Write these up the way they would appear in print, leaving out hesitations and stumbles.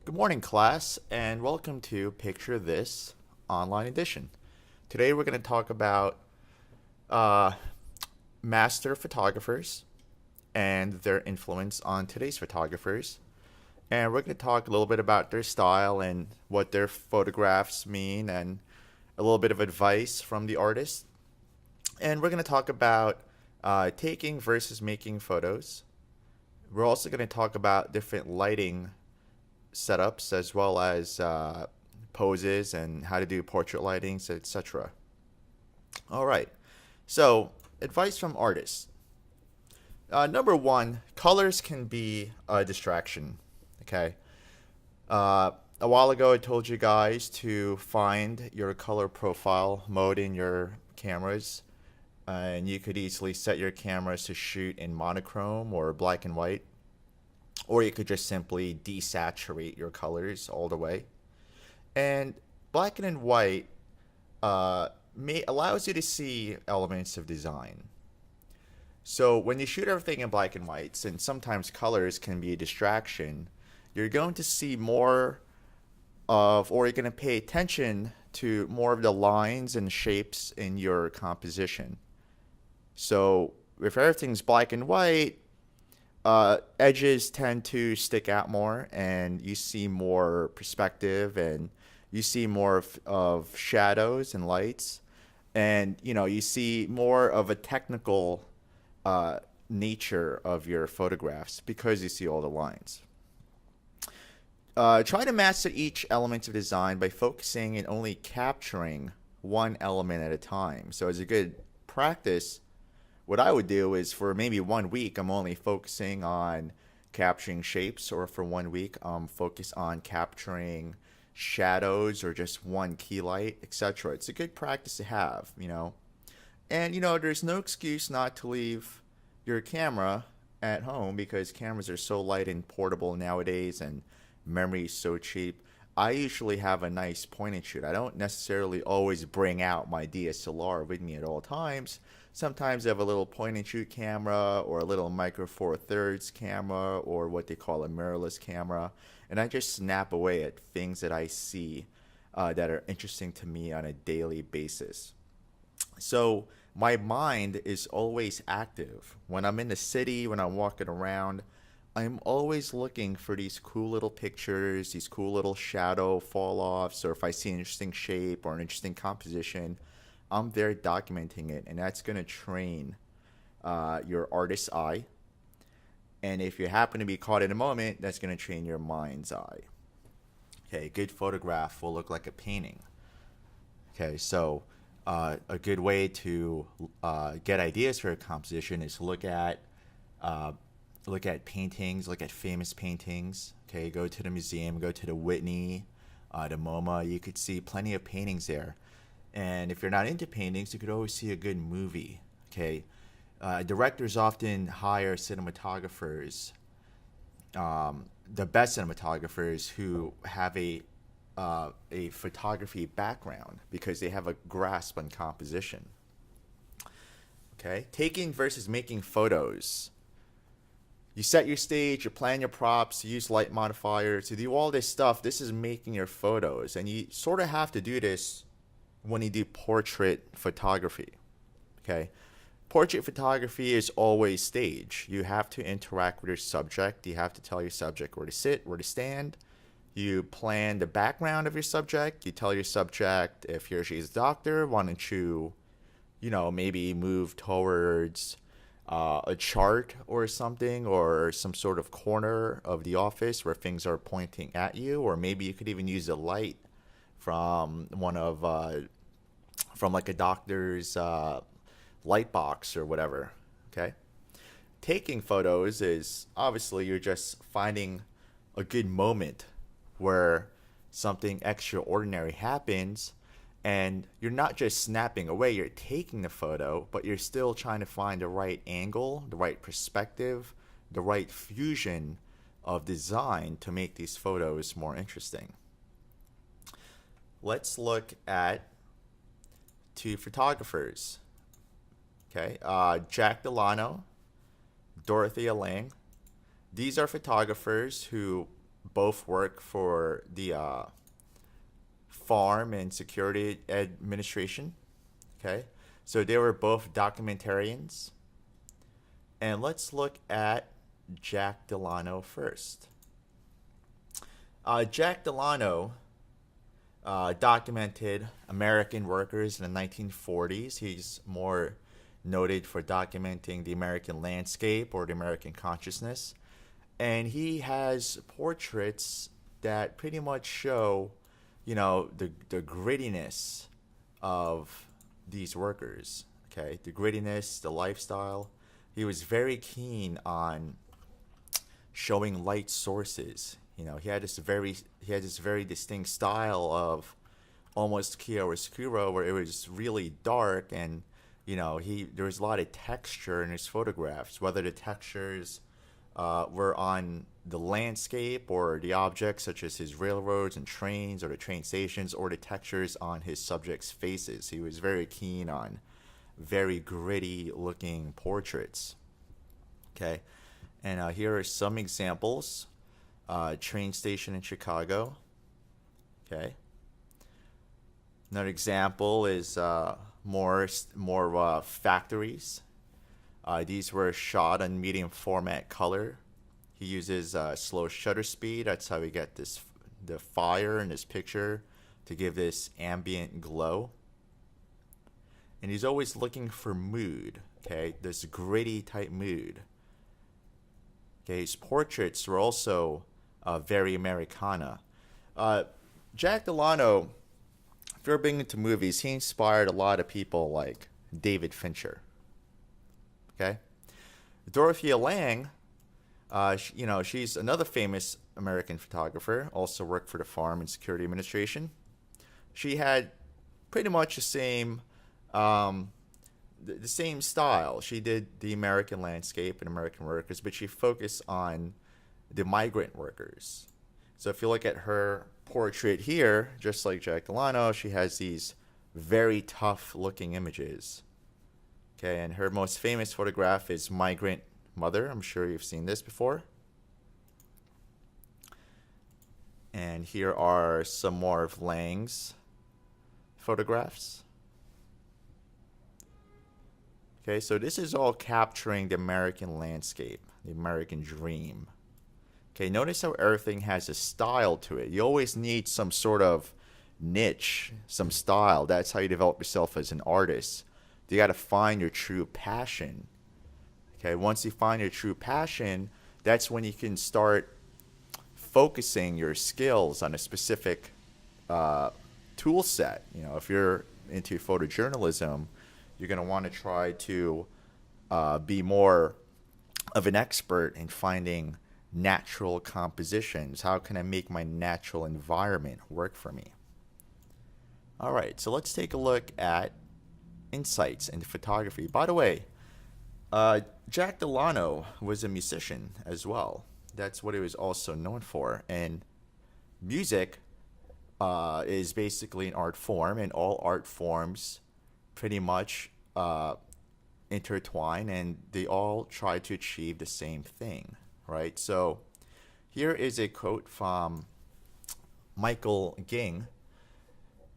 Good morning, class, and welcome to Picture This Online Edition. Today we're going to talk about uh, master photographers and their influence on today's photographers. And we're going to talk a little bit about their style and what their photographs mean, and a little bit of advice from the artist. And we're going to talk about taking versus making photos. We're also going to talk about different lighting setups as well as poses and how to do portrait lightings, etc. All right. So, advice from artists. Number one, colors can be a distraction. Okay. A while ago, I told you guys to find your color profile mode in your cameras, and you could easily set your cameras to shoot in monochrome or black and white, or you could just simply desaturate your colors all the way. And black and white allows you to see elements of design. So when you shoot everything in black and white, since sometimes colors can be a distraction, you're going to see more of, or you're going to pay attention to more of the lines and shapes in your composition. So if everything's black and white, edges tend to stick out more, and you see more perspective, and you see more of shadows and lights, and you see more of a technical nature of your photographs because you see all the lines. Try to master each element of design by focusing and only capturing one element at a time. So as a good practice, what I would do is for maybe 1 week, I'm only focusing on capturing shapes, or for 1 week, focus on capturing shadows or just one key light, etc. It's a good practice to have. And there's no excuse not to leave your camera at home because cameras are so light and portable nowadays, and memory is so cheap. I usually have a nice point and shoot. I don't necessarily always bring out my DSLR with me at all times. Sometimes I have a little point and shoot camera, or a little micro four thirds camera, or what they call a mirrorless camera, and I just snap away at things that I see that are interesting to me on a daily basis. So my mind is always active. When I'm in the city, when I'm walking around, I'm always looking for these cool little pictures, these cool little shadow fall offs, or if I see an interesting shape or an interesting composition, I'm there documenting it, and that's going to train your artist's eye. And if you happen to be caught in a moment, that's going to train your mind's eye. Okay, a good photograph will look like a painting. Okay, so a good way to get ideas for a composition is to look at paintings, look at famous paintings. Okay, go to the museum, go to the Whitney, the MoMA. You could see plenty of paintings there. And if you're not into paintings, you could always see a good movie. Okay, directors often hire cinematographers, the best cinematographers who have a photography background because they have a grasp on composition. Okay, taking versus making photos. You set your stage, you plan your props, you use light modifiers, you do all this stuff. This is making your photos, and you sort of have to do this when you do portrait photography. Okay, portrait photography is always stage. You have to interact with your subject. You have to tell your subject where to sit, where to stand. You plan the background of your subject. You tell your subject, if he or she is a doctor, why don't you, maybe move towards a chart or something, or some sort of corner of the office where things are pointing at you, or maybe you could even use a light from from like a doctor's light box or whatever. Okay, taking photos is obviously you're just finding a good moment where something extraordinary happens, and you're not just snapping away, you're taking the photo, but you're still trying to find the right angle, the right perspective, the right fusion of design to make these photos more interesting. Let's look at two photographers. Okay, Jack Delano, Dorothea Lange. These are photographers who both work for the Farm and Security Administration. Okay, so they were both documentarians. And let's look at Jack Delano first. Jack Delano documented American workers in the 1940s. He's more noted for documenting the American landscape or the American consciousness. And he has portraits that pretty much show, the grittiness of these workers. Okay, the grittiness, the lifestyle. He was very keen on showing light sources. He had this very distinct style of almost chiaroscuro, where it was really dark, and there was a lot of texture in his photographs, whether the textures were on the landscape or the objects such as his railroads and trains or the train stations, or the textures on his subjects' faces. He was very keen on very gritty looking portraits. Okay, and here are some examples. Train station in Chicago. Okay. Another example is more factories. These were shot on medium format color. He uses slow shutter speed. That's how we get the fire in this picture to give this ambient glow. And he's always looking for mood. Okay, this gritty type mood. Okay, his portraits were also very Americana. Jack Delano, if you're big into movies, he inspired a lot of people like David Fincher. Okay, Dorothea Lange, she's another famous American photographer. Also worked for the Farm and Security Administration. She had pretty much the same style. She did the American landscape and American workers, but she focused on the migrant workers. So if you look at her portrait here, just like Jack Delano, she has these very tough looking images. Okay, and her most famous photograph is Migrant Mother. I'm sure you've seen this before. And here are some more of Lange's photographs. Okay, so this is all capturing the American landscape, the American dream. Okay, notice how everything has a style to it. You always need some sort of niche, some style. That's how you develop yourself as an artist. You got to find your true passion. Okay, once you find your true passion, that's when you can start focusing your skills on a specific tool set. If you're into photojournalism, you're going to want to try to be more of an expert in finding natural compositions. How can I make my natural environment work for me? All right, so let's take a look at insights into photography. By the way, Jack Delano was a musician as well. That's what he was also known for. And music is basically an art form, and all art forms pretty much intertwine, and they all try to achieve the same thing, right? So here is a quote from Michael Ging.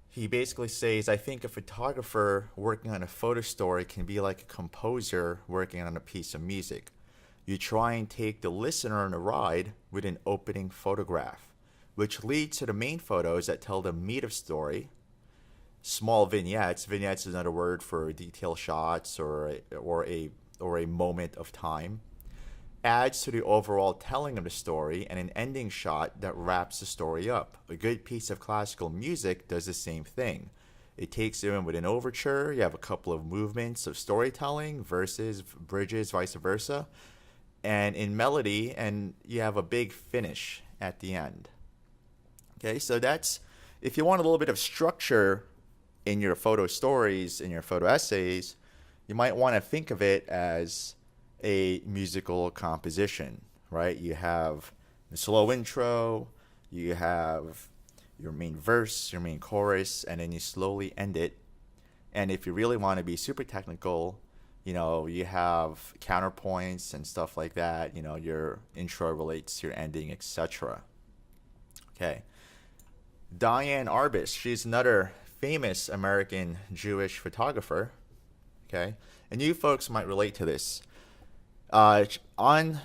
He basically says, I think a photographer working on a photo story can be like a composer working on a piece of music. You try and take the listener on a ride with an opening photograph, which leads to the main photos that tell the meat of story. Small vignettes. Vignettes is another word for detail shots or a moment of time. Adds to the overall telling of the story, and an ending shot that wraps the story up. A good piece of classical music does the same thing. It takes you in with an overture, you have a couple of movements of storytelling, verses, bridges, vice versa, and in melody, and you have a big finish at the end. Okay, so that's, if you want a little bit of structure in your photo stories, in your photo essays, you might want to think of it as a musical composition, right? You have a slow intro, you have your main verse, your main chorus, and then you slowly end it. And if you really want to be super technical, you have counterpoints and stuff like that. Your intro relates to your ending, etc. Okay. Diane Arbus, she's another famous American Jewish photographer. Okay. And you folks might relate to this. On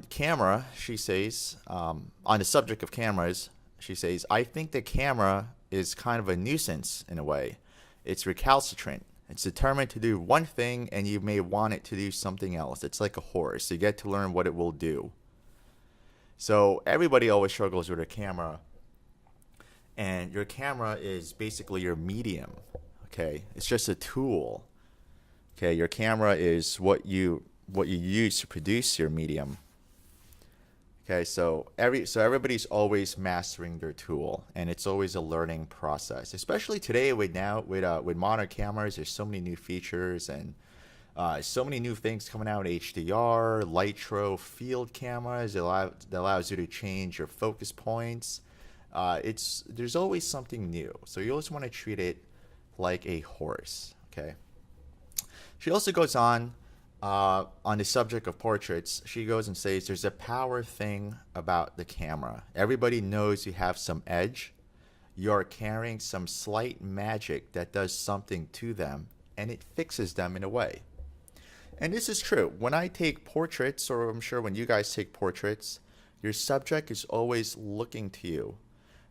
camera, she says, on the subject of cameras, she says, I think the camera is kind of a nuisance in a way. It's recalcitrant. It's determined to do one thing, and you may want it to do something else. It's like a horse. You get to learn what it will do. So everybody always struggles with a camera, and your camera is basically your medium. Okay, it's just a tool. Okay, your camera is what you use to produce your medium. Okay, so everybody's always mastering their tool, and it's always a learning process. Especially today with modern cameras, there's so many new features and so many new things coming out. HDR, Litro, field cameras that allows you to change your focus points. There's always something new, so you always want to treat it like a horse. Okay. She also goes on the subject of portraits. She goes and says there's a power thing about the camera. Everybody knows you have some edge. You're carrying some slight magic that does something to them, and it fixes them in a way. And this is true. When I take portraits, or I'm sure when you guys take portraits, your subject is always looking to you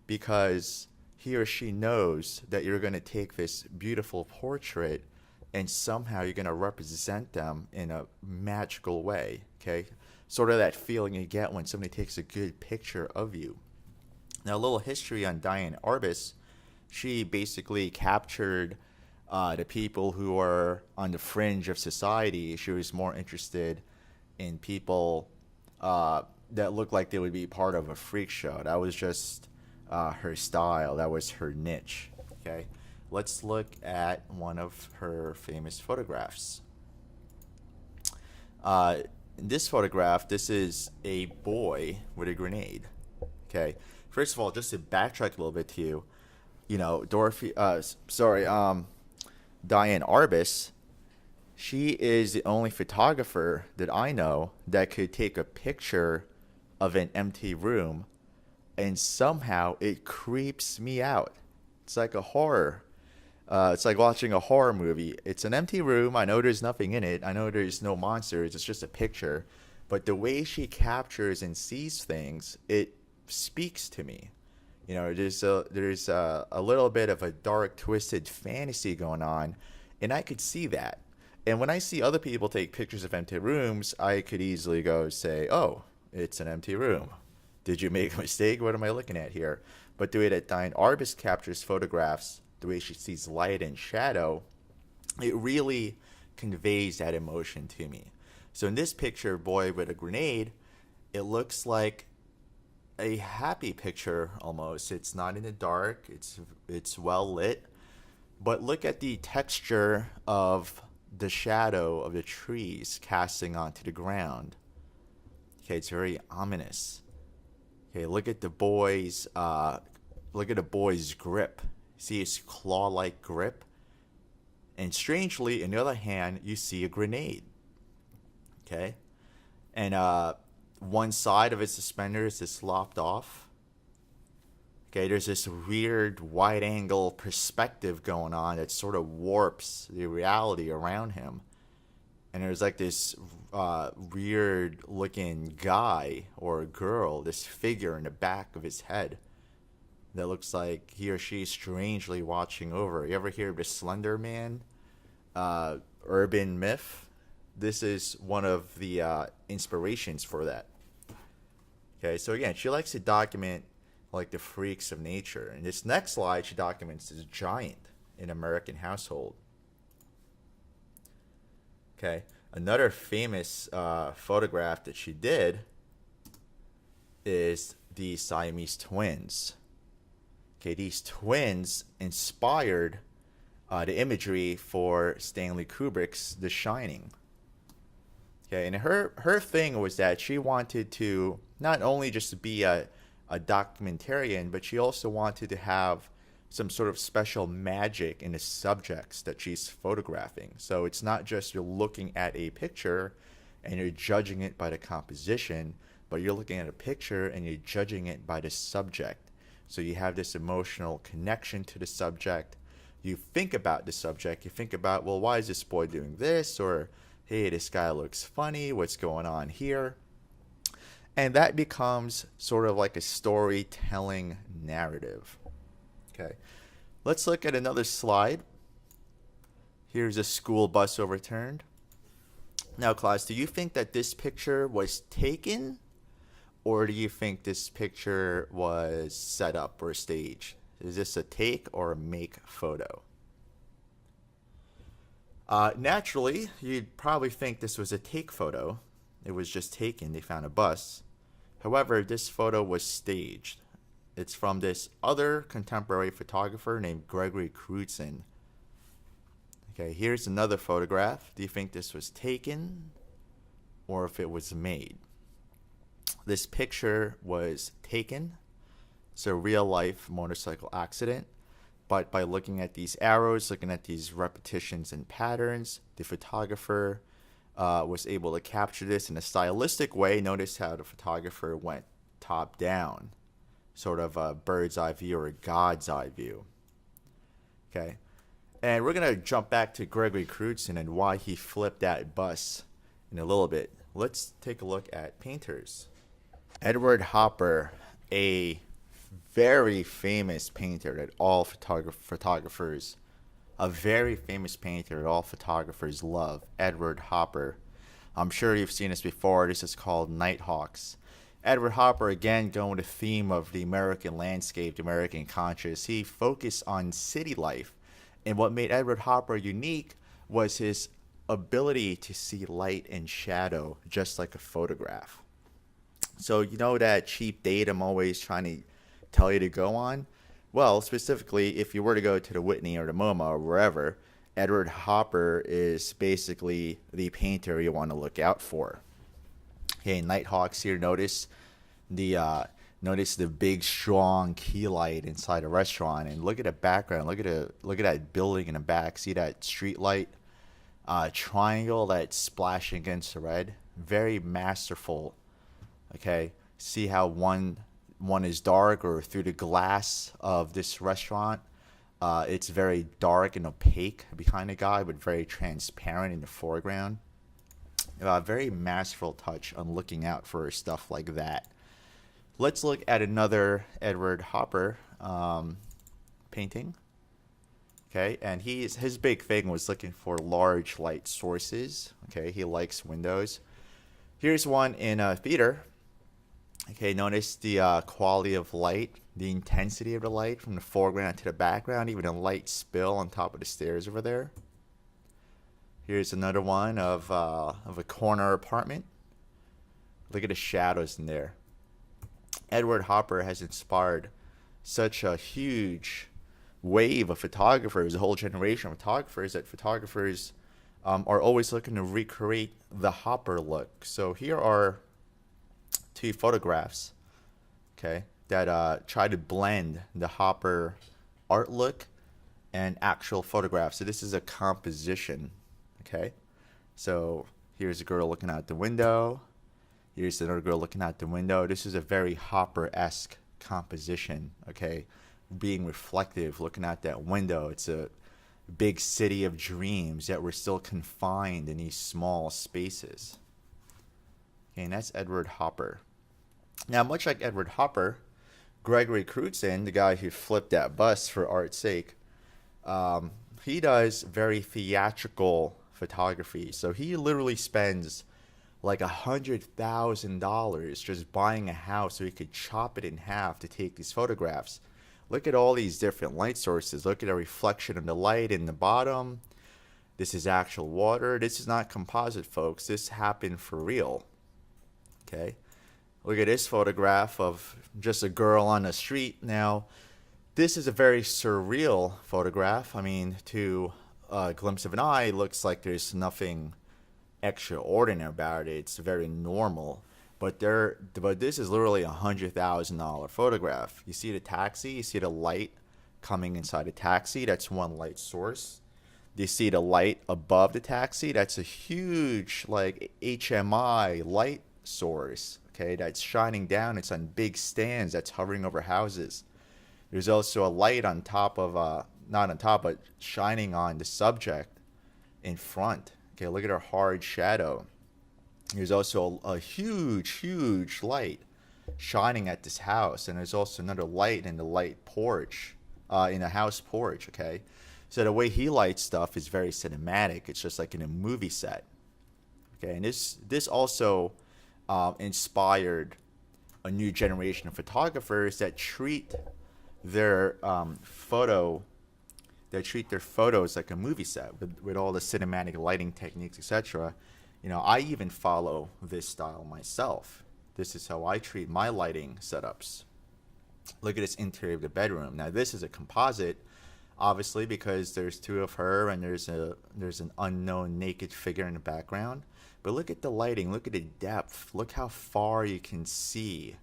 because he or she knows that you're going to take this beautiful portrait and somehow you're going to represent them in a magical way, okay? Sort of that feeling you get when somebody takes a good picture of you. Now, a little history on Diane Arbus. She basically captured the people who are on the fringe of society. She was more interested in people that looked like they would be part of a freak show. That was just her style. That was her niche, okay? Let's look at one of her famous photographs. In this photograph, this is a boy with a grenade. Okay. First of all, just to backtrack a little bit to you, Diane Arbus, she is the only photographer that I know that could take a picture of an empty room and somehow it creeps me out. It's like a horror. It's like watching a horror movie. It's an empty room. I know there's nothing in it. I know there's no monsters. It's just a picture. But the way she captures and sees things, it speaks to me. There's a little bit of a dark, twisted fantasy going on, and I could see that. And when I see other people take pictures of empty rooms, I could easily go say, oh, it's an empty room. Did you make a mistake? What am I looking at here? But the way that Diane Arbus captures photographs, the way she sees light and shadow, it really conveys that emotion to me. So in this picture, boy with a grenade, it looks like a happy picture almost. It's not in the dark. It's well lit. But look at the texture of the shadow of the trees casting onto the ground. Okay, it's very ominous. Okay, look at the boy's grip. See his claw-like grip? And strangely, on the other hand, you see a grenade. Okay? And one side of his suspenders is lopped off. Okay, there's this weird wide-angle perspective going on that sort of warps the reality around him. And there's like this weird-looking guy or girl, this figure in the back of his head that looks like he or she is strangely watching over. You ever hear of the Slender Man urban myth? This is one of the inspirations for that. Okay, so again, she likes to document like the freaks of nature. In this next slide, she documents this giant in an American household. Okay, another famous photograph that she did is the Siamese twins. Okay, these twins inspired the imagery for Stanley Kubrick's The Shining. Okay, and her thing was that she wanted to not only just be a documentarian, but she also wanted to have some sort of special magic in the subjects that she's photographing. So it's not just you're looking at a picture and you're judging it by the composition, but you're looking at a picture and you're judging it by the subject. So you have this emotional connection to the subject. You think about the subject. You think about, well, why is this boy doing this? Or, hey, this guy looks funny. What's going on here? And that becomes sort of like a storytelling narrative. Okay, let's look at another slide. Here's a school bus overturned. Now, class, do you think that this picture was taken, or do you think this picture was set up or staged? Is this a take or a make photo? Naturally, you'd probably think this was a take photo. It was just taken. They found a bus. However, this photo was staged. It's from this other contemporary photographer named Gregory Crutzen. Okay, here's another photograph. Do you think this was taken or if it was made? This picture was taken. It's a real life motorcycle accident. But by looking at these arrows, looking at these repetitions and patterns, the photographer was able to capture this in a stylistic way. Notice how the photographer went top down, sort of a bird's eye view or a God's eye view. Okay, and we're going to jump back to Gregory Crutzen and why he flipped that bus in a little bit. Let's take a look at painters. Edward Hopper, a very famous painter that all photographers a very famous painter that all photographers love, Edward Hopper. I'm sure you've seen this before. This is called Nighthawks. Edward Hopper, again, going with the theme of the American landscape, the American conscious. He focused on city life. And what made Edward Hopper unique was his ability to see light and shadow just like a photograph. So you know that cheap date I'm always trying to tell you to go on? Well, specifically, if you were to go to the Whitney or the MoMA or wherever, Edward Hopper is basically the painter you want to look out for. Okay, Nighthawks here. Notice the big, strong key light inside a restaurant, and look at the background. Look at that building in the back. See that street light triangle that's splashing against the red? Very masterful. Okay, see how one is dark, or through the glass of this restaurant, it's very dark and opaque behind the guy, but very transparent in the foreground. Very masterful touch on looking out for stuff like that. Let's look at another Edward Hopper painting. Okay, and his big thing was looking for large light sources. Okay, he likes windows. Here's one in a theater. Okay, notice the quality of light, the intensity of the light from the foreground to the background, even a light spill on top of the stairs over there. Here's another one of a corner apartment. Look at the shadows in there. Edward Hopper has inspired such a huge wave of photographers, a whole generation of photographers, that photographers are always looking to recreate the Hopper look. So here are two photographs, okay, that try to blend the Hopper art look and actual photographs. So this is a composition, okay? So here's a girl looking out the window. Here's another girl looking out the window. This is a very Hopper-esque composition, okay? Being reflective, looking out that window. It's a big city of dreams, yet we're still confined in these small spaces. Okay, and that's Edward Hopper. Now, much like Edward Hopper, Gregory Crutzen, the guy who flipped that bus for art's sake, he does very theatrical photography. So he literally spends like $100,000 just buying a house so he could chop it in half to take these photographs. Look at all these different light sources. Look at a reflection of the light in the bottom. This is actual water. This is not composite, folks. This happened for real. Okay. Look at this photograph of just a girl on the street. Now, this is a very surreal photograph. I mean, to a glimpse of an eye, it looks like there's nothing extraordinary about it. It's very normal. But this is literally $100,000 photograph. You see the taxi, you see the light coming inside the taxi. That's one light source. You see the light above the taxi. That's a huge like HMI light source. okay, that's shining down. It's on big stands that's hovering over houses. There's also a light on top of, not on top, but shining on the subject in front. Okay, look at her hard shadow. There's also a huge, huge light shining at this house, and there's also another light in the light porch, in the house porch. Okay, so the way he lights stuff is very cinematic. It's just like in a movie set. Okay, and this also inspired a new generation of photographers that treat their photos like a movie set with all the cinematic lighting techniques, etc. You know, I even follow this style myself. This is how I treat my lighting setups. Look at this interior of the bedroom. Now this is a composite, obviously, because there's two of her and there's an unknown naked figure in the background. But look at the lighting, look at the depth, look how far you can see.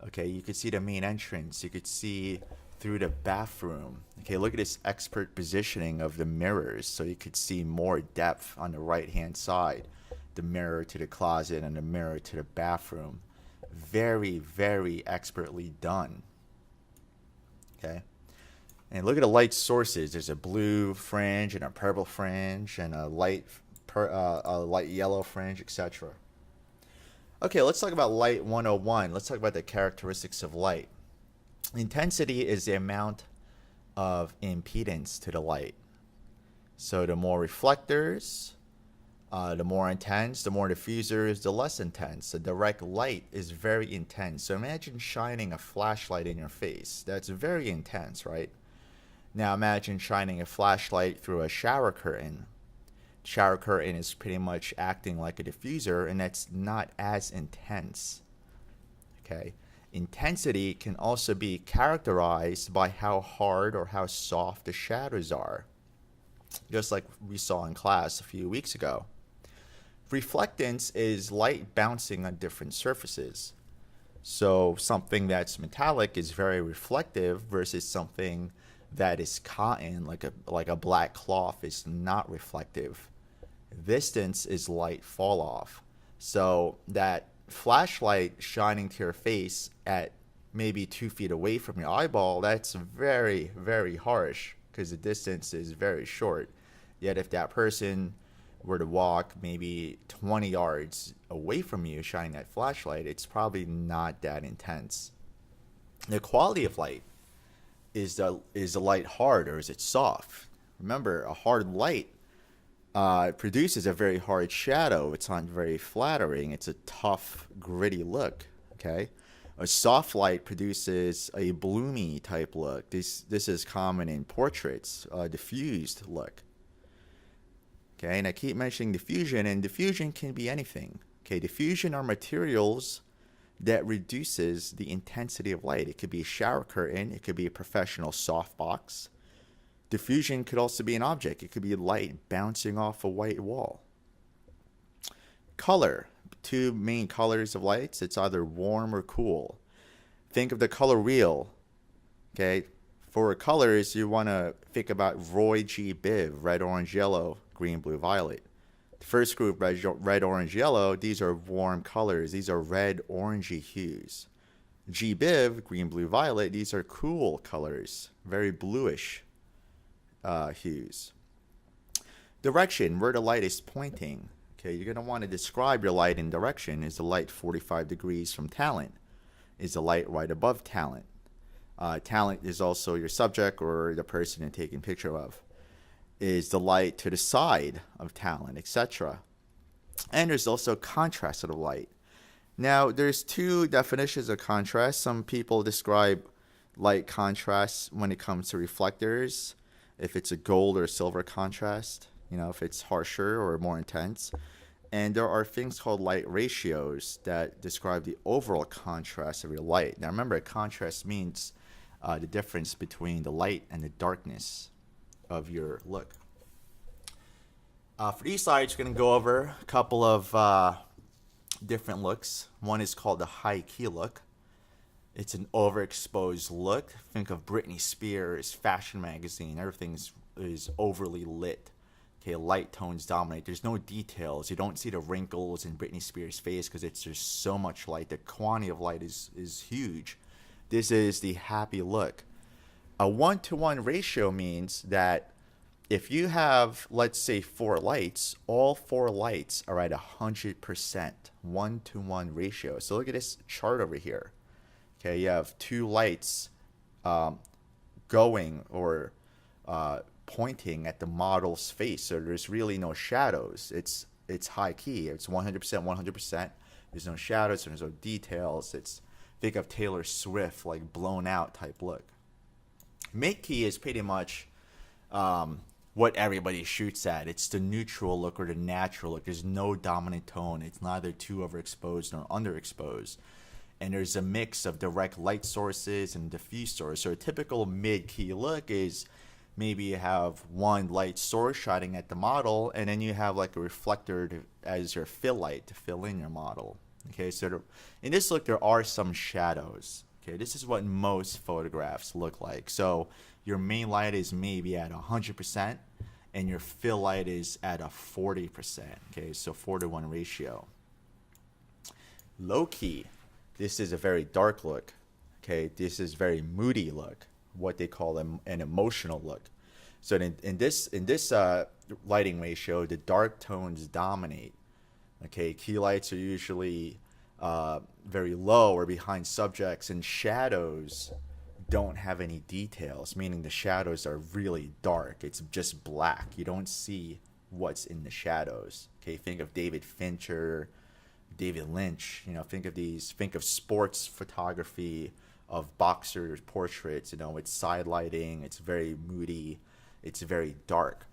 Okay, you could see the main entrance, you could see through the bathroom. Okay, look at this expert positioning of the mirrors, so you could see more depth on the right hand side. The mirror to the closet and the mirror to the bathroom. Very, very expertly done. Okay, and look at the light sources. There's a blue fringe and a purple fringe and a light yellow fringe, etc. Okay, let's talk about light 101. Let's talk about the characteristics of light. Intensity is the amount of impedance to the light. So the more reflectors, the more intense, the more diffusers, the less intense. The direct light is very intense. So imagine shining a flashlight in your face. That's very intense, right? Now imagine shining a flashlight through a shower curtain. Shower curtain is pretty much acting like a diffuser, and that's not as intense. Okay, intensity can also be characterized by how hard or how soft the shadows are, just like we saw in class a few weeks ago. Reflectance is light bouncing on different surfaces. So something that's metallic is very reflective versus something that is cotton, like a black cloth, is not reflective. Distance is light fall off. So that flashlight shining to your face at maybe 2 feet away from your eyeball, that's very, very harsh because the distance is very short. Yet if that person were to walk maybe 20 yards away from you shining that flashlight, it's probably not that intense. The quality of light is the light hard or is it soft? Remember, a hard light produces a very hard shadow. It's not very flattering. It's a tough, gritty look. Okay, a soft light produces a bloomy type look. This is common in portraits, diffused look. Okay, and I keep mentioning diffusion, and diffusion can be anything. Okay, diffusion are materials that reduces the intensity of light. It could be a shower curtain. It could be a professional softbox. Diffusion could also be an object. It could be light bouncing off a white wall. Color. Two main colors of lights. It's either warm or cool. Think of the color wheel. Okay, for colors, you want to think about Roy G. Biv, red, orange, yellow, green, blue, violet. The first group, red, orange, yellow, these are warm colors. These are red, orangey hues. G. Biv, green, blue, violet, these are cool colors, very bluish hues. Direction, where the light is pointing. Okay, you're going to want to describe your light in direction. Is the light 45 degrees from talent? Is the light right above talent? Talent is also your subject or the person you're taking a picture of. Is the light to the side of talent, etc. And there's also contrast of the light. Now, there's two definitions of contrast. Some people describe light contrast when it comes to reflectors. If it's a gold or silver contrast, you know, if it's harsher or more intense. And there are things called light ratios that describe the overall contrast of your light. Now, remember, contrast means the difference between the light and the darkness of your look. For these slides, we're going to go over a couple of different looks. One is called the high key look. It's an overexposed look. Think of Britney Spears, fashion magazine. Everything is overly lit. Okay, light tones dominate. There's no details. You don't see the wrinkles in Britney Spears' face because it's just so much light. The quantity of light is huge. This is the happy look. A 1-to-1 ratio means that if you have, let's say, 4 lights, all 4 lights are at 100%, 1-to-1 ratio. So look at this chart over here. Okay, you have 2 lights going or pointing at the model's face, so there's really no shadows. It's high key. It's 100%, 100%. There's no shadows. There's no details. Think of Taylor Swift, like blown out type look. Mid key is pretty much what everybody shoots at. It's the neutral look or the natural look. There's no dominant tone. It's neither too overexposed nor underexposed. And there's a mix of direct light sources and diffuse sources. So a typical mid-key look is maybe you have one light source shining at the model, and then you have like a reflector as your fill light to fill in your model. Okay, so in this look, there are some shadows. Okay, this is what most photographs look like. So your main light is maybe at 100%, and your fill light is at a 40%. Okay, so 4-to-1 ratio. Low key, this is a very dark look. Okay, this is very moody look, what they call an emotional look. So in this lighting ratio, the dark tones dominate. Okay, key lights are usually very low or behind subjects, and shadows don't have any details, meaning the shadows are really dark. It's just black. You don't see what's in the shadows. Okay, think of David Fincher, David Lynch. Think of sports photography of boxers' portraits. It's side lighting. It's very moody. It's very dark.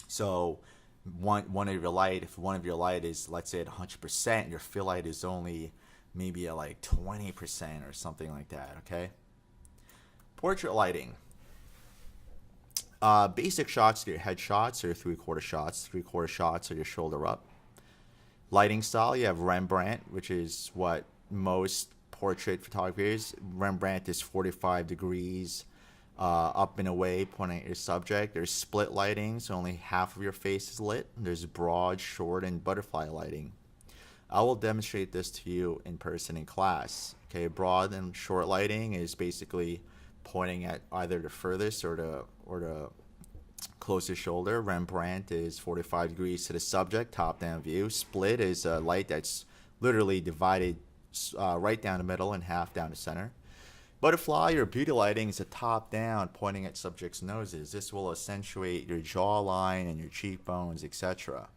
So if one of your light is, let's say, at 100%, your fill light is only maybe at like 20% or something like that. Okay. Portrait lighting. Basic shots are your head shots or 3/4 shots. 3/4 shots are your shoulder up. Lighting style, you have Rembrandt, which is what most portrait photography is. Rembrandt is 45 degrees up and away, pointing at your subject. There's split lighting, so only half of your face is lit. There's broad, short, and butterfly lighting. I will demonstrate this to you in person in class. Okay, broad and short lighting is basically pointing at either the furthest or the closest shoulder. Rembrandt is 45 degrees to the subject, top-down view. Split is a light that's literally divided right down the middle and half down the center. Butterfly or beauty lighting is a top-down, pointing at subjects' noses. This will accentuate your jawline and your cheekbones, etc.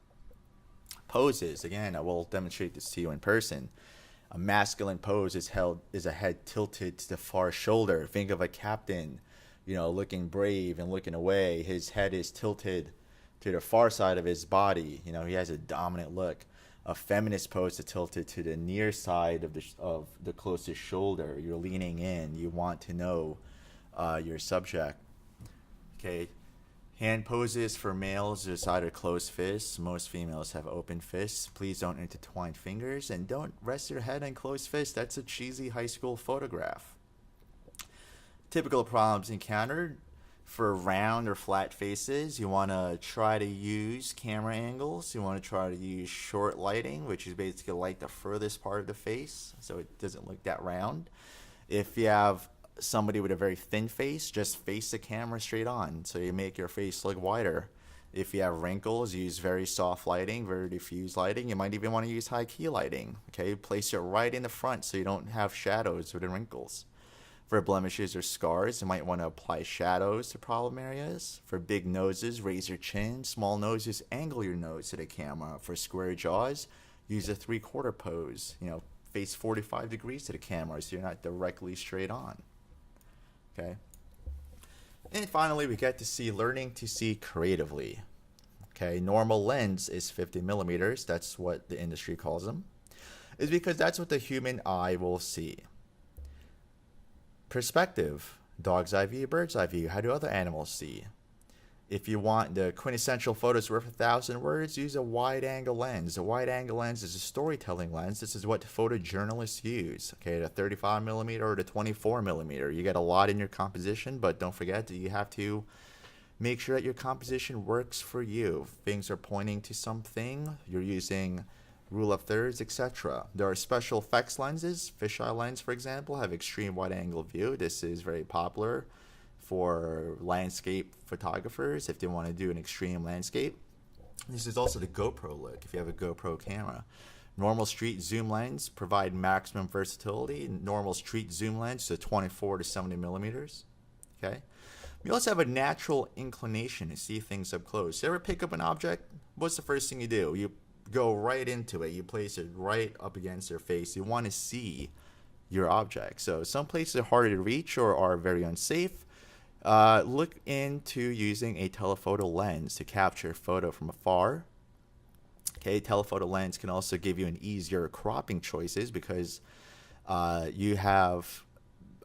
Poses, again, I will demonstrate this to you in person. A masculine pose is a head tilted to the far shoulder. Think of a captain, looking brave and looking away. His head is tilted to the far side of his body. He has a dominant look. A feminist pose is tilted to the near side of the closest shoulder. You're leaning in. You want to know your subject. Okay. Hand poses for males is either closed fists. Most females have open fists. Please don't intertwine fingers, and don't rest your head on closed fists. That's a cheesy high school photograph. Typical problems encountered for round or flat faces. You want to try to use camera angles. You want to try to use short lighting, which is basically like the furthest part of the face, so it doesn't look that round. If you have somebody with a very thin face, just face the camera straight on, so you make your face look wider. If you have wrinkles, use very soft lighting, very diffuse lighting. You might even want to use high key lighting. Okay, place it right in the front so you don't have shadows or the wrinkles. For blemishes or scars, you might want to apply shadows to problem areas. For big noses, raise your chin. Small noses, angle your nose to the camera. For square jaws, use a 3/4 pose. Face 45 degrees to the camera so you're not directly straight on. Okay. And finally, we get to see learning to see creatively. Okay, normal lens is 50 millimeters. That's what the industry calls them. It's because that's what the human eye will see. Perspective, dog's eye view, bird's eye view. How do other animals see? If you want the quintessential photos worth 1,000 words, use a wide-angle lens. A wide-angle lens is a storytelling lens. This is what photojournalists use. Okay, the 35 millimeter or the 24 millimeter. You get a lot in your composition, but don't forget that you have to Make sure that your composition works for you. Things are pointing to something. You're using rule of thirds, etc. There are special effects lenses. Fisheye lens, for example, have extreme wide angle view. This is very popular for landscape photographers if they want to do an extreme landscape. This is also the GoPro look if you have a GoPro camera. Normal street zoom lens provide maximum versatility. Normal street zoom lens to 24 to 70 millimeters. Okay. You also have a natural inclination to see things up close. You ever pick up an object? What's the first thing you do? You go right into it. You place it right up against your face. You want to see your object. So some places are harder to reach or are very unsafe. Look into using a telephoto lens to capture a photo from afar. Okay, telephoto lens can also give you an easier cropping choices because you have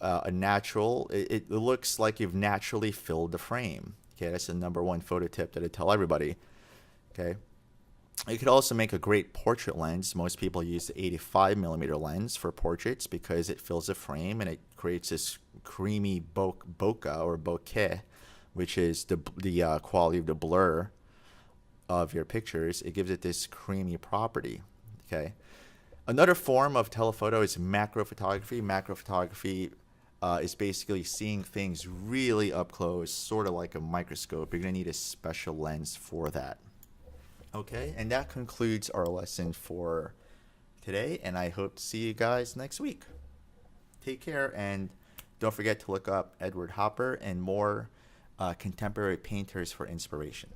a natural, it looks like you've naturally filled the frame. Okay, that's the number one photo tip that I tell everybody. Okay, you could also make a great portrait lens. Most people use the 85 millimeter lens for portraits because it fills the frame and it creates this creamy bokeh or bokeh, which is the quality of the blur of your pictures. It gives it this creamy property. Okay, another form of telephoto is macro photography. Macro photography is basically seeing things really up close, sort of like a microscope. You're going to need a special lens for that. Okay, and that concludes our lesson for today, and I hope to see you guys next week. Take care, and don't forget to look up Edward Hopper and more contemporary painters for inspiration.